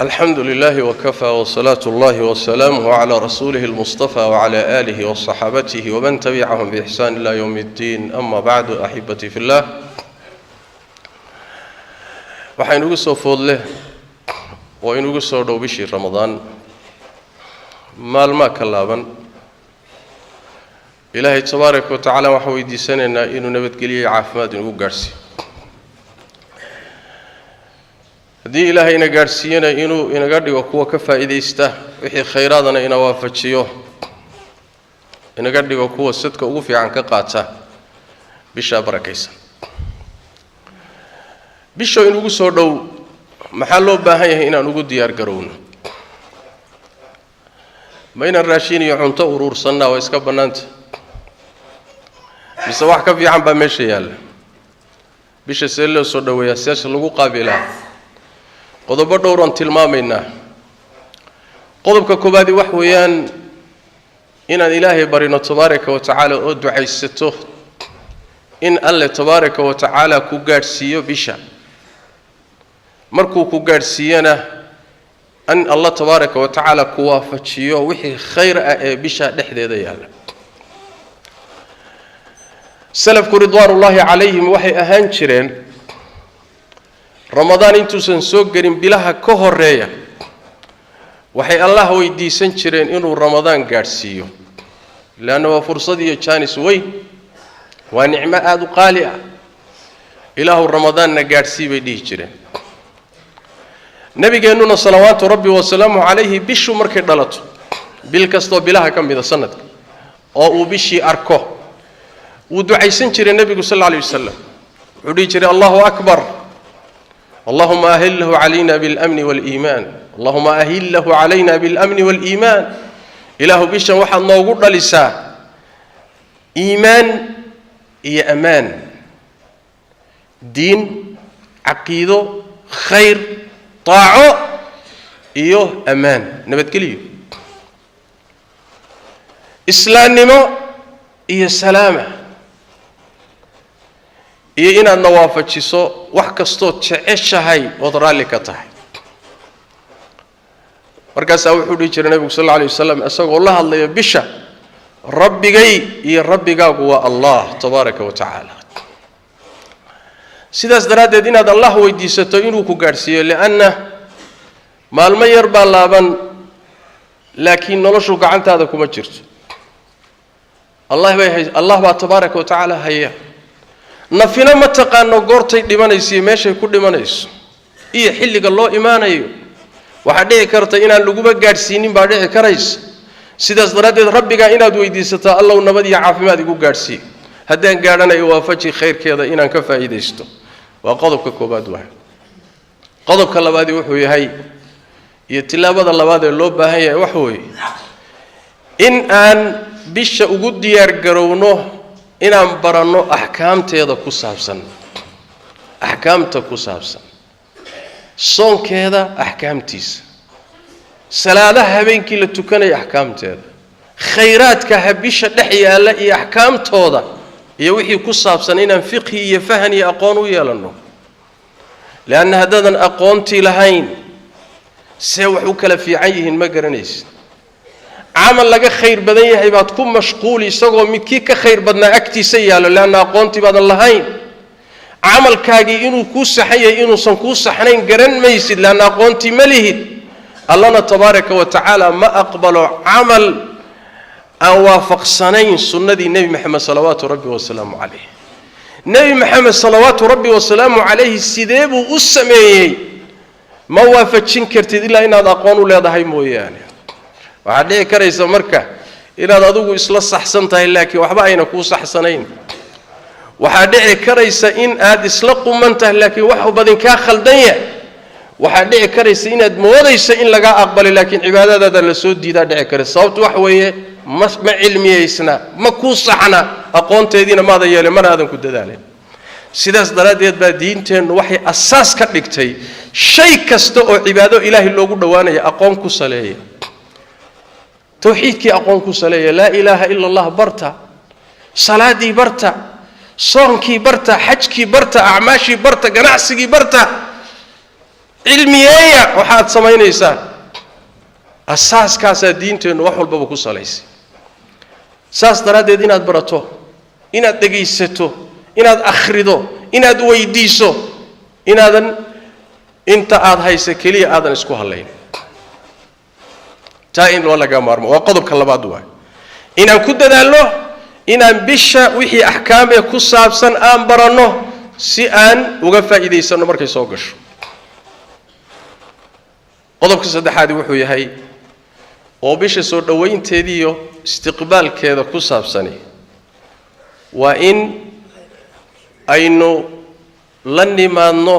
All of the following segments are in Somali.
الحمد لله وكفى وصلاة الله وسلامه على رسوله المصطفى وعلى آله وصحابته ومن تبعهم بإحسان إلى يوم الدين. أما بعد أحبتي في الله، waxaan ugu soo foodle oo inugu soo dhow bishii Ramadaan maalma ka laaban. Ilaahay tabaaraka wa tacaala waxa weydiisanaynaa inuu nabadgeliyo caafimaad inugu gaarsiiyo. haddii Ilaahay ina gaarsiiyana inuu inaga dhigo kuwa ka faa'iideysta wixii khayraadana ina waafajiyo, inaga dhigo kuwa sadka ugu fiican ka qaata bisha barakaysan. bisha inugu soo dhow maxaa loo baahan yahay inaan ugu diyaar garowno? ma inaan raashin iyo cunto uruursanaa waa iska bannaanta, mise wax ka fiican baa meesha yaalla? bisha see loo soo dhoweeyaa, sees lagu qaabilaa? qodobo dhowran tilmaamaynaa. qodobka koobaadi wax weeyaan inaan Ilaahay barino tabaaraka wa tacaala oo ducaysato in Alle tabaaraka wa tacaala ku gaarsiiyo bisha. markuu ku gaarsiiyana an Allah tabaaraka wa tacaala ku waafajiyo wixii khayr ah ee bisha dhexdeeda yaala. salafku ridwaanullaahi calayhim waxay ahaan jireen Ramadaan intuusan soo gelin bilaha ka horeeya waxay Allah weydiisan jireen inuu Ramadaan gaarsiiyo, laana waa fursad iyo jaanis weyn, waa nicmo aad u qaali ah. ilaahu Ramadaanna gaarsii bay dhihi jireen. nabigeennuna salawaatu rabbi wasalaamu calayhi bishu markay dhalato, bil kastoo bilaha ka mida sanadka oo uu bishii arko, wuu ducaysan jiray nabigu sal alay wasalam. wuxuu dhihi jiray allahu akbar, اللهم أهله علينا بالأمن والإيمان، اللهم أهله علينا بالأمن والإيمان. إله بيشا واحد نوغود لسا إيمان إيا أمان، دين عقيدة خير طاعة إيوه أمان نبتكليه. إسلام نمو إيا سلامة iyo inaad nawaafajiso wax kasto jeceshahay oo raali ka tahay. markaas wuxuu dhigi jiray nabiga sallallahu alayhi wasallam asagoo la hadlaya bisha, rabbigay iyo rabbigaagu waa Allah tabaaraka wa tacaala. sidaas daraadeed inaad Allah weydiisato inuu ku gaarsiiyo, laana maalmo yar baa laaban laakiin noloshu gacantaada kuma jirto. Allah baa tabaaraka wa tacaala haya. nafina ma taqaano goortay dhimanayso meeshay ku dhimanayso iyo xilliga loo imaanayo. waxa dhici karta inaan laguba gaarsiinin baa dhici karaysa. sidaas daraadeed rabbiga inaad weydiisato Allahu nabad iyo caafimaad igu gaarsiiyo, haddaan gaadhanayo waafaji khayrkeeda inaan ka faa'iideysto. waa qodobka koobaad. qodobka labaad wuxuu yahay iyo tilaabada labaad ee loo baahan yahay wax weeye in aan bisha ugu diyaar garowno inaan baranno ahkaamteeda ku saabsan, ahkaamta ku saabsan soonkeeda, ahkaamtiisa, salaadaha habeenkii la tukanayo ahkaamteeda, khayraadka bisha dhex yaala iyo ahkaamtooda, iyo wixii ku saabsan inaan fiqhi iyo fahn iyo aqoon u yeelano. laana haddaadan aqoontii lahayn see wax u kala fiican yihiin ma garanaysid. camal laga khayr badan yahay baad ku mashquul isagoo midkii ka khayr badnaa agtiisa yaalo, laana aqoontii baadan lahayn. camalkaagii inuu ku saxan yahay inuusan ku saxnayn garan maysid, laana aqoontii ma lihid. allana tabaaraka wa tacaala ma aqbalo camal aan waafaqsanayn sunnadii nebi maxamed salawaatu rabbi wasalaamu calayh. nebi maxamed salawaatu rabbi wasalaamu calayhi sidee buu u sameeyey ma waafajin kartid ilaa inaad aqoon u leedahay mooyaane. waxaa dhici karaysa marka inaad adigu isla saxsan tahay laakiin waxba ayna kuu saxsanayn. waxaa dhici karaysa in aad isla quman tahay laakiin wax badan kaa khaldan yahay. waxaa dhici karaysa inaad moodayso in laga aqbalay laakiin cibaadadaada la soo diidaa dhici karaysa. sababtu wax weeye ma cilmiyeysna, ma kuu saxna, aqoonteediina maada yeelay, mana aadan ku dadaalin. sidaas daraadeed baa diinteennu waxay asaas ka dhigtay shay kasta oo cibaado ilaahay loogu dhowaanayo aqoon ku saleeya. توحيدك أقوم كسلية لا إله إلا الله برتا، صلاتي برتا، صومكي برتا، حجكي برتا، أعماشي برتا، جناسكي برتا. cilmiyeeya waxaad samaynaysaa asaaskaasaa diinteennu wax walbaba ku salaysay saas daraaddeed inaad barato inaad dhegaysato inaad akhrido inaad weydiiso inaadan inta aad haysa keliya aadan isku halayn taa in loo laga maarmo waa qodobka labaad waay inaan ku dadaalno inaan bisha wixii axkaam ee ku saabsan aan baranno si aan uga faa'iidaysano markay soo gasho qodobka saddexaad wuxuu yahay oo bisha soo dhawaynteedii iyo istiqbaalkeeda ku saabsani waa in aynu la nimaadno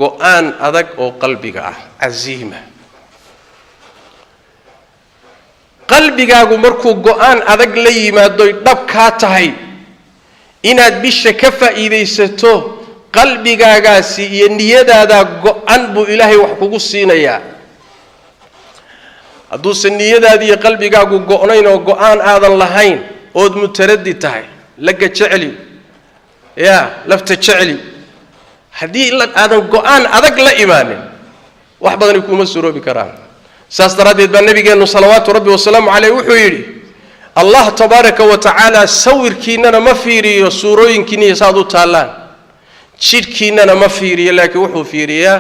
go'aan adag oo qalbiga ah casiima qalbigaagu markuu go'aan adag la yimaado dhab ka tahay inaad bisha ka faa'iidaysato qalbigaagaasi iyo niyadaada go'an buu ilaahay wax kugu siinayaa hadduusan niyadaada iyo qalbigaagu go'nayn oo go'aan aadan lahayn ood mutaradid tahay laga jeceli lafta jeceli haddii aadan go'aan adag la imaanin wax badani kuma suroobi karaan saas daraaddeed baa nabigeennu salawaatu rabbi wasalaamu caleyh wuxuu yidhi allah tabaaraka wa tacaala sawirkiinnana ma fiiriyo suurooyinkiinniya saad u taallaan jidhkiinnana ma fiiriyo laakiin wuxuu fiiriyaa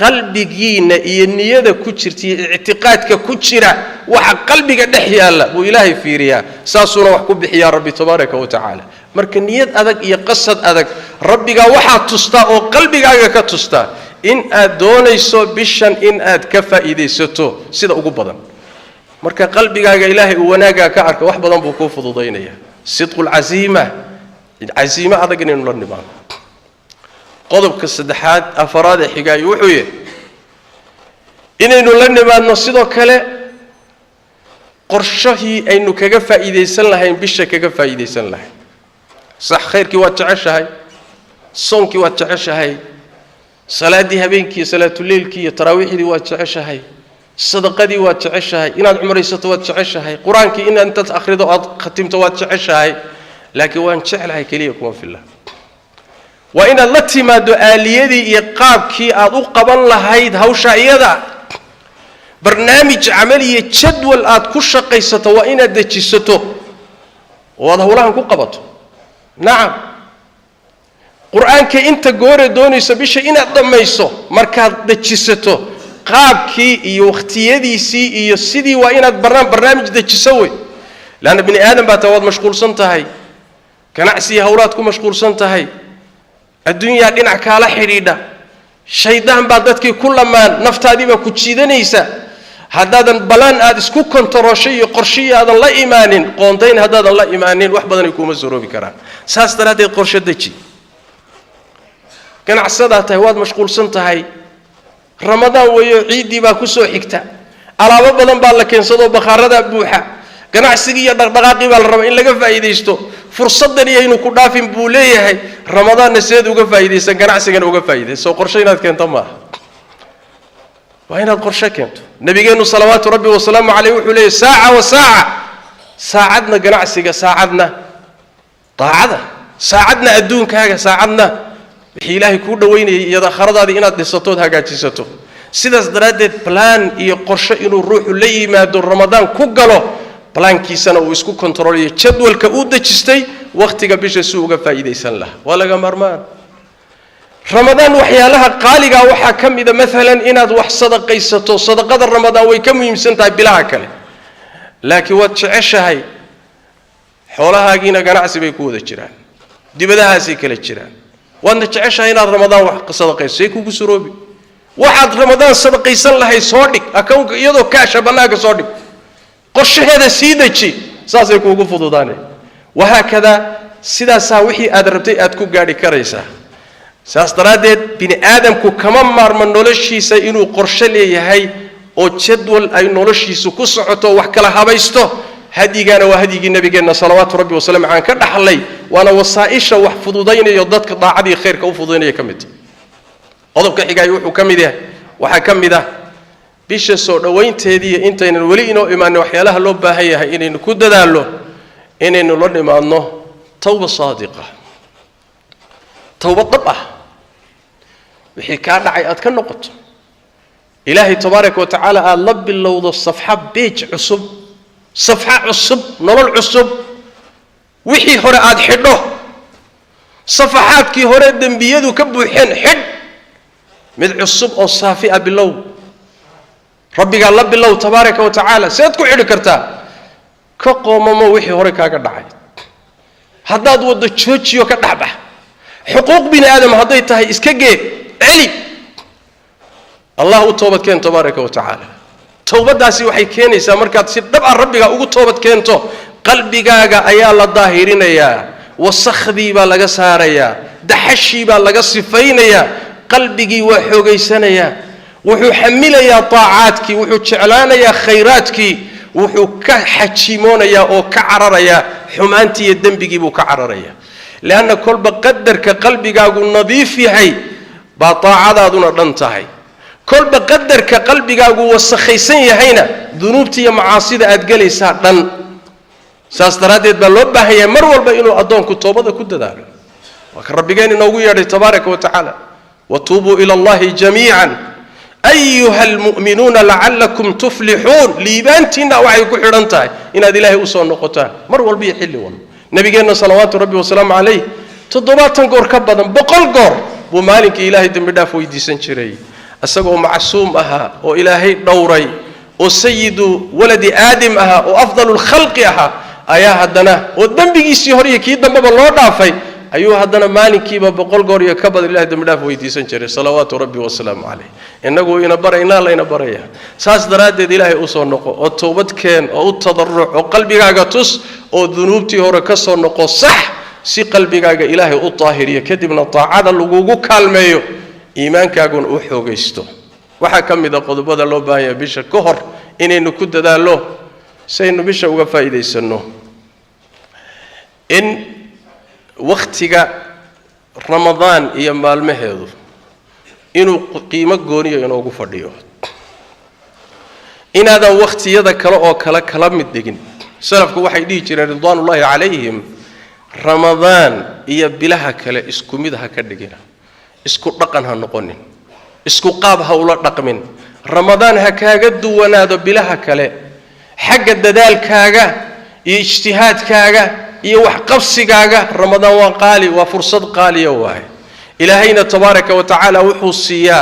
qalbigiinna iyo niyada ku jirta iyo ictiqaadka ku jira waxa qalbiga dhex yaalla buu ilaahay fiiriyaa saasuuna wax ku bixiyaa rabbi tabaaraka wa tacaala marka niyad adag iyo qasad adag rabbigaa waxaad tustaa oo qalbigaaga ka tustaa in aad doonayso bishan in aad ka faa'iidaysato sida ugu badan marka qalbigaaga ilaahay uu wanaagaa ka arka wax badan buu kuu fududaynaya sidqul casiima adag inaynu la nimaano qodobka saddexaad afaraad ee xigaayo wuxuu yahay inaynu la nimaadno sidoo kale qorshahii aynu kaga faa'iidaysan lahayn bisha kaga faa'iidaysan lahayn sax khayrkii waad jeceshahay soonkii waad jeceshahay salaadii habeenkii salaatuleylkii iyo taraawiixdii waad jeceshahay sadaqadii waad jeceshahay inaad cumraysato waad jeceshahay qur-aankii inaad intaad akhrido aad khatimto waad jeceshahay laakiin waan jeclahay keliya kuma filla waa inaad la timaado aaliyadii iyo qaabkii aad u qaban lahayd hawsha iyada barnaamij camal iyo jadwal aad ku shaqaysato waa inaad dejisato oo aad howlahan ku qabato nacam qur-aanka inta goore doonayso bisha inaad dhammayso markaad dejisato qaabkii iyo waqtiyadiisii iyo sidii waa inaad barnaamij dejiso wey laanna bini aadam baa taa waad mashquulsan tahay ganacsiga howlaad ku mashquulsan tahay adduunyaa dhinac kaala xidhiidha shaydaan baa dadkii ku lamaan naftaadii baa ku jiidanaysa haddaadan balaan aad isku kontarooshay iyo qorshihii aadan la imaanin qoondayn haddaadan la imaanin wax badanay kuuma suroobi karaan saas daraaddeed qorshe deji ganacsadaa tahay waad mashquulsan tahay ramadaan weeyo ciiddii baa ku soo xigta alaabo badan baa la keensadoo bakhaaradaa buuxa ganacsigii iyo dhaqdhaqaaqii baa la rabaa in laga faa'iidaysto fursaddan iyo inuu ku dhaafin buu leeyahay ramadaanna sideed uga faa'iidaysan ganacsigana uga faa'iidayso qorshe inaad keento maaha waa inaad qorshe keento nabigeennu salawaatu rabbi wasalaamu caleyh wuxuu leeyahy saaca wa saaca saacadna ganacsiga saacadna daacada saacadna adduunkaaga saacadna wixii ilaahay kuu dhaweynayay iyo aakhiradaadii inaad dhisatood hagaajisato sidaas daraaddeed plan iyo qorshe inuu ruuxu la yimaado ramadaan ku galo balaankiisana uu isku kontrooliyo jadwalka uu dejistay waqtiga bisha si uga faa'iidaysan lahaa waa laga maarmaan ramadaan waxyaalaha qaaliga waxaa ka mida maalan inaad wax sadaqaysato sadaqada ramadaan way ka muhiimsan tahay bilaha kale laakiin waad jeceshahay xoolahaagiina ganacsi bay ku wada jiraan dibadahaasay kala jiraan waadna jeceshahay inaad ramadaan wax sadaqayso say kugu suroobi waxaad ramadaan sadaqaysan lahay soo dhig akoonka iyadoo kaasha bannaanka soo dhig qorshaheeda sii deji saasay kuugu fududaanay wahaakada sidaasaa wixii aad rabtay aad ku gaadhi karaysaa saas daraaddeed bini aadamku kama maarmo noloshiisa inuu qorshe leeyahay oo jadwal ay noloshiisu ku socoto wax kala habaysto hadyigana waa hadyigii nabigeenna salawaatu rabbi wasalaamu caleyh ka dhaxlay waana wasaa'isha wax fududaynayo dadka daacadii khayrka u fududaynaya ka mid qodobka xigaay wuxuu ka mid yahay waxaa ka mid ah bisha soo dhawaynteedii intaynan weli inoo imaanin waxyaalaha loo baahan yahay inaynu ku dadaallo inaynu la nimaadno tawba saadiqa tawba dhab ah wixii kaa dhacay aad ka noqoto إلهي تبارك وتعالى لب اللوض الصفحة بيج عصب صفحة عصب نور عصب وحي هرا حده صفحات كي هرا دم بيدو كبو حد من عصب أو صافئة باللو ربي قال لب الله تبارك وتعالى سيدكو عدكرتا كقوم ما وحي هرا كاكا دعي هداد ودو تشوتشيو كدحبه حقوق بني آدم هديتها إسكاجي علي الله توبة كين تبارك وتعالى توبة داسي وحي كيني سامركات سيد دبع ربك أقول توبة كينتو قلبي جاجا أيال الظاهرين يا والصخبي بالغ ساريا دحشي بالغ صفين يا قلبي وحوجي سنة يا وحو حمل يا طاعاتك وحو شعلان يا خيراتك وحو كحشيمون يا أو كعرر يا حمانتي الدم بيجيبوا كعرر يا لأن كل بقدر كقلبي جاجو نظيف هي بطاعة دون رنتهاي كل بقدر كقلبي جاجو والسخيسين هينا ذنوبتي معاصي أتجلي ساعدن ساسترادت باللبة هي مرور بينو أدون كتوبة كد دار وكرب جاني نووي تبارك وتعالى وتوبوا إلى الله جميعا أيها المؤمنون لعلكم تفلحون ليبانتنا وعيكو حرنتاي إن هذه الله أصول نقطان مرور بي حلي والله نبينا صلوات ربي وسلام عليه تضباط قور كبدا بقل قور ومالك إلهي دمداف ويدي سنشري أسقوا معصوم أها وإلهي دوري وسيد ولد آدم أها وأفضل الخلق أها أيها هدنا والدم بيجي سيهوري كي دم بالله دافي أيها هدنا مالك بقل قور يكبد إلهي دمداف ويدي سنشري صلوات ربي وسلام عليه إنه ينبر إنا لا ينبريا ساس دراد إلهي أصول نقو والتوبة كان أو التضرع وقلبي قاقتوس وذنوبتي هو ركسر نقو صح سي قلبي قاقا إلهي الطاهرية كدي من الطاعة اللقوقو كالميو إيمان كاقون أحوغيستو وحاكم إذا قد بدا الله بايا بيشا كهر إنه كد دا له سينو بيشا وغفا إذا يسنو إن وقتك رمضان إيام المهيض إنه قيمة قونية إنه قفرديو إن هذا وقت يدك كلام الدقين سلفك واحد يجي رضوان الله عليهم رمضان إيا بلها كلا إسكو ميدها كدقينا إسكو رقنها نقونين إسكو قابها ولا رقمين رمضان هكاغا دوانادو بلها كلا حق الددال كاغا اجتهاد كاغا إيا وحقفصي كاغا رمضان وقالي وفرصد قالي واحد إلهينا تبارك وتعالى وحوصيا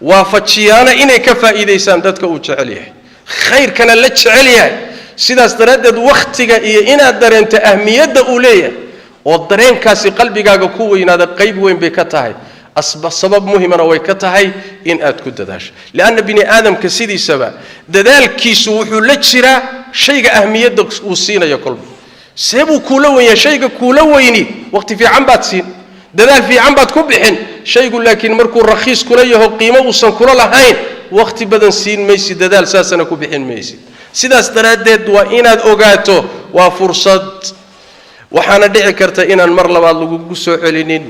وافتشيانا إني كفا إذا ساندتك وجعليه خير كان لتشعليه سيداس تردد وقتك إيه إنا درنت أهمية أولية والدرين كاسي قلبك قوي إن هذا قيب وين بكتاهي سبب مهم ويكتاهي إن أتكد داش لأن بني آدم كسيدي سبا ددال كيسو لتشرا شيء أهمية وسينا يا قلبي سيبو كولوين شيء كولويني وقت في عم سين ددال في عم كبحن شيء يقول لكن مركو رخيص كليه قيمة وصن كل هين وقت بدن سين ميسي ددال ساسنا كبحن ميسي سيداس تردد وإناد أوغاتو وفرصة وحانا دعي كرتا إنا المر لبعض لغو سوحلينين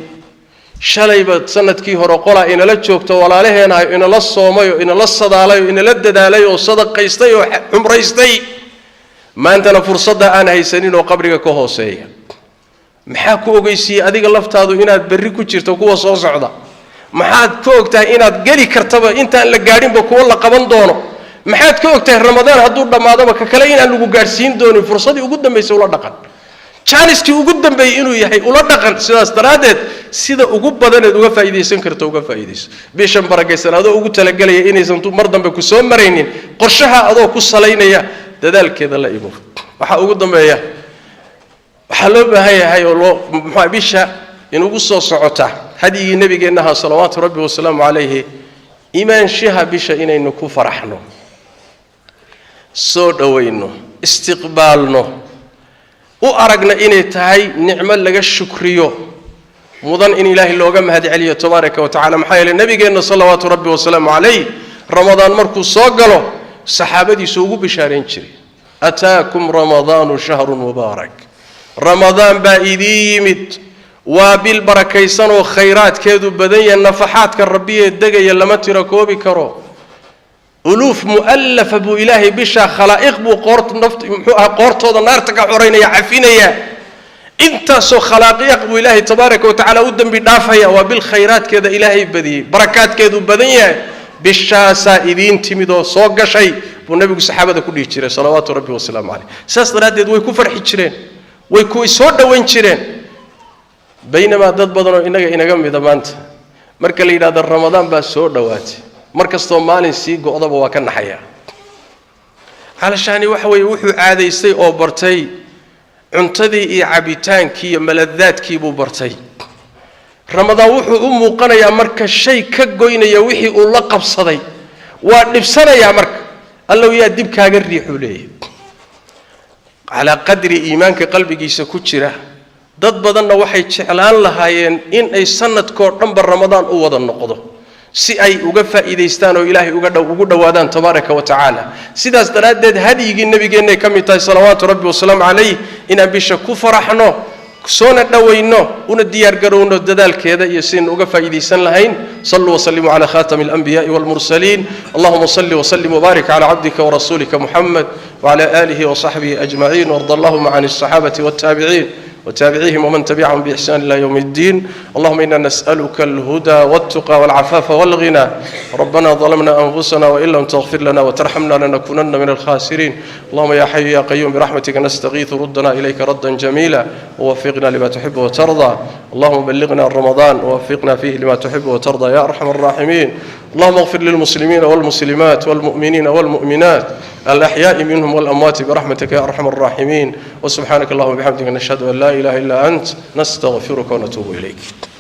شاليبت سنة كي هرقولا إنا لتشوكتو ولا لهنا إنا للصوميو إنا للصداليو إنا للدداليو صدق قيستيو عمريستي ما أنتنا فرصة أنا هيسانين وقبرك كوهوسي محاكو أوغيسي أديق اللفتادو إناد بريكو جيرتو كوه صوصعدا محاكو أوغتا إناد قلي كرتبا إنتا لقارين بكو والله قبان دونو maxaad ka ogtahay ramadaan hadduu dhamaado ka kale inaan lagu gaarsiin doonin fursadii ugu dambeysay ula dhaqan challenge ugu dambeeyay inuu yahay ula dhaqan sidaas daraadeed sida ugu badan ee uga faa'iideysan karto uga faa'iideyso bishan barakaysan adoo ugu talagalaya inaysan mar dambe ku soo maraynin qorshaha adoo ku saleynaya dadaalkeeda la ibo waxa ugu dambeeya waxa loo baahan yahay oo loo bisha in ugu soo socota hadii nabigeena sallallahu rabbi wa sallam alayhi iimaan shiha bisha inaynu ku faraxno soo dhaweyno istiqbaalno u aragna inay tahay nicmo laga shukriyo mudan in ilaahi looga mahad celiyo tabaaraka wa taala maxaa yeelay nabigeena sallallahu rabbi wa sallam alayhi ramadaan markuu soo galo saxaabadiisu ugu bishaareen jiray ataakum ramadaanu shahrun mubaarak ramadaan baa idii yimid waa bil barakaysan oo khayraadkeedu badan yahay nafaxaadka rabbiye degaya lama tiro koobi karo ألوف مؤلف أبو إلهي بشا خلائق بو قورت نفط قورتو ذا نار تكا حرين يا عفين يا أنت سو خلائق أبو إلهي تبارك وتعالى ودم بدافع وبالخيرات كذا إلهي بدي بركات كذا بدنيا bishaasaa idiin timid oo soo gashay buu nabigu saxaabada ku dhihi jiray salawaatu rabbi wasalaamu calayh saas daraaddeed way ku farxi jireen way ku soo dhowayn jireen baynamaa dad badan oo inaga mida maanta marka la yidhaahdo ramadaan baa soo dhowaatay mar kastoo maalin sii go'daba waa ka naxaya علشان وحوي وحو عاديستي أو برتي cuntadii iyo cabitaankii iyo maladaadkii buu bartay ramadaan wuxuu u muuqanayaa marka shay ka goynaya wixii uu la qabsaday waa dhibsanaya marka allow yaa dib kaaga riixu leeyahay ala qadri iimaanka qalbigiisa ku jira dad badanna waxay jeclaan lahaayeen in ay sanadkoo dhanba ramadaan u wada noqdo si ay uga faa'iideystaan oo ilaahay ugu dhawaadaan tabaaraka wa tacaala sidaas daraadeed hadiyigii nabigeena ka mid tahay salawaatu rabbi wasalaam calayhi in bisha ku faraxno soona dhawayno una diyaar garowno dadaalkeeda iyo sin uga faa'iideysan lahayn sallu wa sallimu ala khatamil anbiya'i wal mursalin allahumma salli wa sallim wa barik ala abdika wa rasulika muhammad wa ala alihi wa sahbihi ajma'in warda allahumma 'anil sahabati wat tabi'in وتابعيهم ومن تبعهم بإحسان إلى يوم الدين اللهم إنا نسألك الهدى والتقى والعفاف والغنى ربنا ظلمنا أنفسنا وإن لم تغفر لنا وترحمنا لنكونن من الخاسرين اللهم يا حي يا قيوم برحمتك نستغيث ردنا إليك ردا جميلا ووفقنا لما تحب وترضى اللهم بلغنا رمضان ووفقنا فيه لما تحب وترضى يا أرحم الراحمين اللهم اغفر للمسلمين والمسلمات والمؤمنين والمؤمنات الأحياء منهم والأموات برحمتك يا أرحم الراحمين وسبحانك اللهم وبحمدك نشهد أن لا إله إلا أنت نستغفرك ونتوب إليك